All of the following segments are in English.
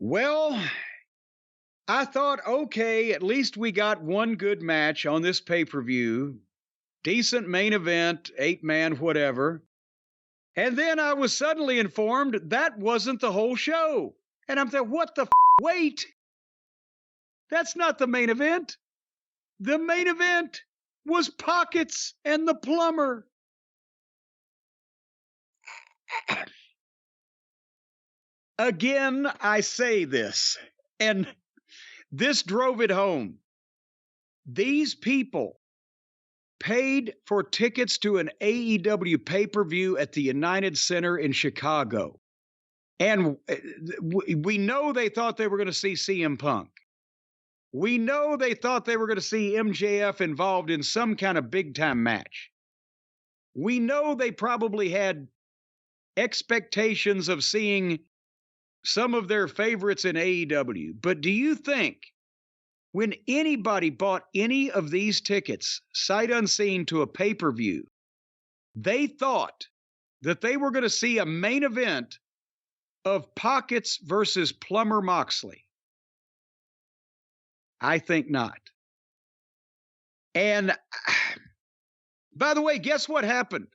Well, I thought, okay, at least we got one good match on this pay-per-view. Decent main event, 8-man, whatever. And then I was suddenly informed that wasn't the whole show. And I'm thinking, what the wait? That's not the main event. The main event was Pockets and the Plumber. Again, I say this, and this drove it home. These people paid for tickets to an AEW pay-per-view at the United Center in Chicago. And we know they thought they were going to see CM Punk. We know they thought they were going to see MJF involved in some kind of big-time match. We know they probably had expectations of seeing some of their favorites in AEW. But do you think when anybody bought any of these tickets, sight unseen, to a pay-per-view, they thought that they were going to see a main event of Pockets versus Plumber Moxley? I think not. And by the way, guess what happened?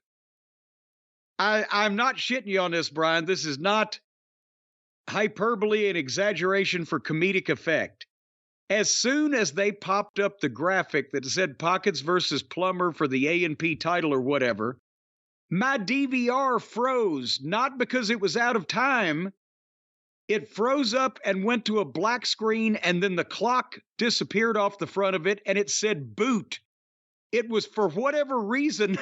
I'm not shitting you on this, Brian. This is not hyperbole and exaggeration for comedic effect. As soon as they popped up the graphic that said Pockets versus Plumber for the A&P title or whatever, my DVR froze, not because it was out of time. It froze up and went to a black screen, and then the clock disappeared off the front of it, and it said boot. It was, for whatever reason,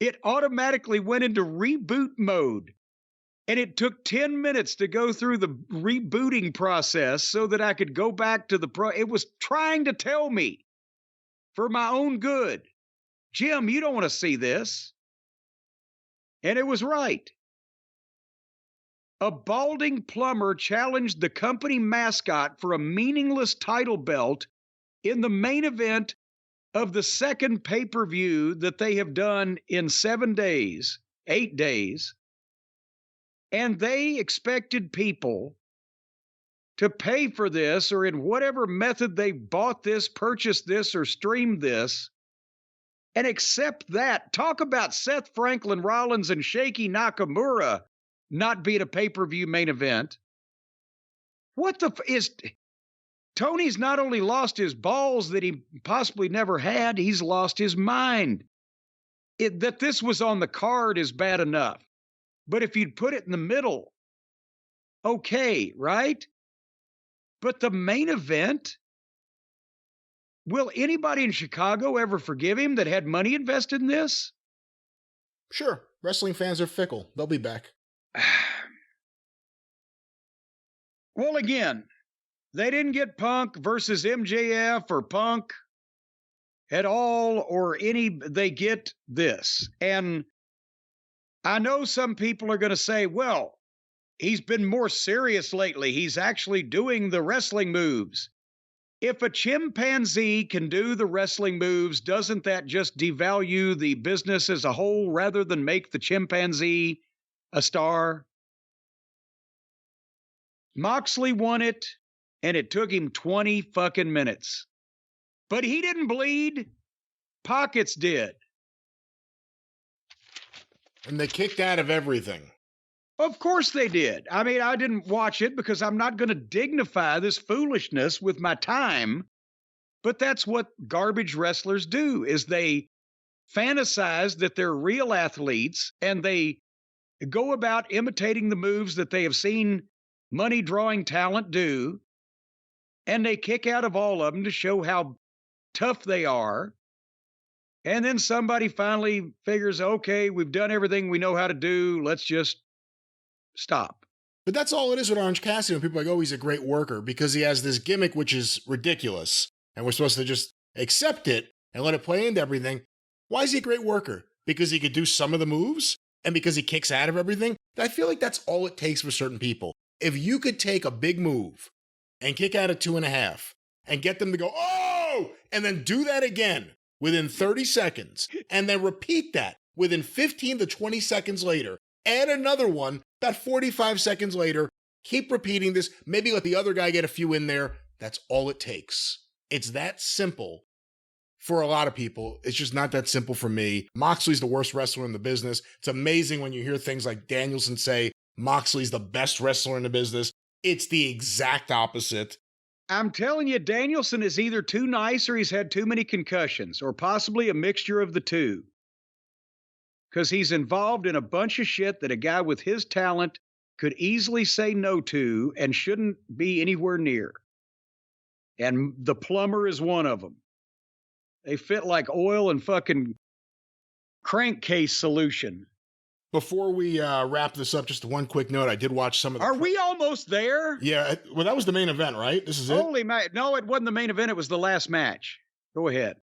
it automatically went into reboot mode. And it took 10 minutes to go through the rebooting process so that I could go back to the It was trying to tell me, for my own good, Jim, you don't want to see this. And it was right. A balding plumber challenged the company mascot for a meaningless title belt in the main event of the second pay-per-view that they have done in 7 days, 8 days. And they expected people to pay for this, or in whatever method they bought this, purchased this, or streamed this, and accept that. Talk about Seth Franklin Rollins and Shaky Nakamura not being a pay-per-view main event. What the is Tony's not only lost his balls that he possibly never had, he's lost his mind. That this was on the card is bad enough. But if you'd put it in the middle, okay, right? But the main event, will anybody in Chicago ever forgive him that had money invested in this? Sure. Wrestling fans are fickle. They'll be back. Well, again, they didn't get Punk versus MJF or Punk at all, or any, they get this. And I know some people are going to say, well, he's been more serious lately. He's actually doing the wrestling moves. If a chimpanzee can do the wrestling moves, doesn't that just devalue the business as a whole rather than make the chimpanzee a star? Moxley won it, and it took him 20 fucking minutes. But he didn't bleed. Pockets did. And they kicked out of everything. Of course they did. I mean, I didn't watch it because I'm not going to dignify this foolishness with my time. But that's what garbage wrestlers do, is they fantasize that they're real athletes, and they go about imitating the moves that they have seen money-drawing talent do, and they kick out of all of them to show how tough they are. And then somebody finally figures, okay, we've done everything we know how to do. Let's just stop. But that's all it is with Orange Cassidy. When people are like, oh, he's a great worker, because he has this gimmick which is ridiculous, and we're supposed to just accept it and let it play into everything. Why is he a great worker? Because he could do some of the moves, and because he kicks out of everything? I feel like that's all it takes for certain people. If you could take a big move and kick out at 2.5 and get them to go, oh, and then do that again within 30 seconds, and then repeat that within 15 to 20 seconds later, add another one about 45 seconds later, Keep repeating this. Maybe let the other guy get a few in there. That's all it takes. It's that simple for a lot of people. It's just not that simple for me. Moxley's the worst wrestler in the business. It's amazing when you hear things like Danielson say Moxley's the best wrestler in the business. It's the exact opposite. I'm telling you, Danielson is either too nice or he's had too many concussions, or possibly a mixture of the two. Because he's involved in a bunch of shit that a guy with his talent could easily say no to and shouldn't be anywhere near. And the plumber is one of them. They fit like oil and fucking crankcase solution. Before we wrap this up, just one quick note. I did watch some of the... Are we almost there? Yeah, well, that was the main event, right? This is it? Holy man. No, it wasn't the main event. It was the last match. Go ahead.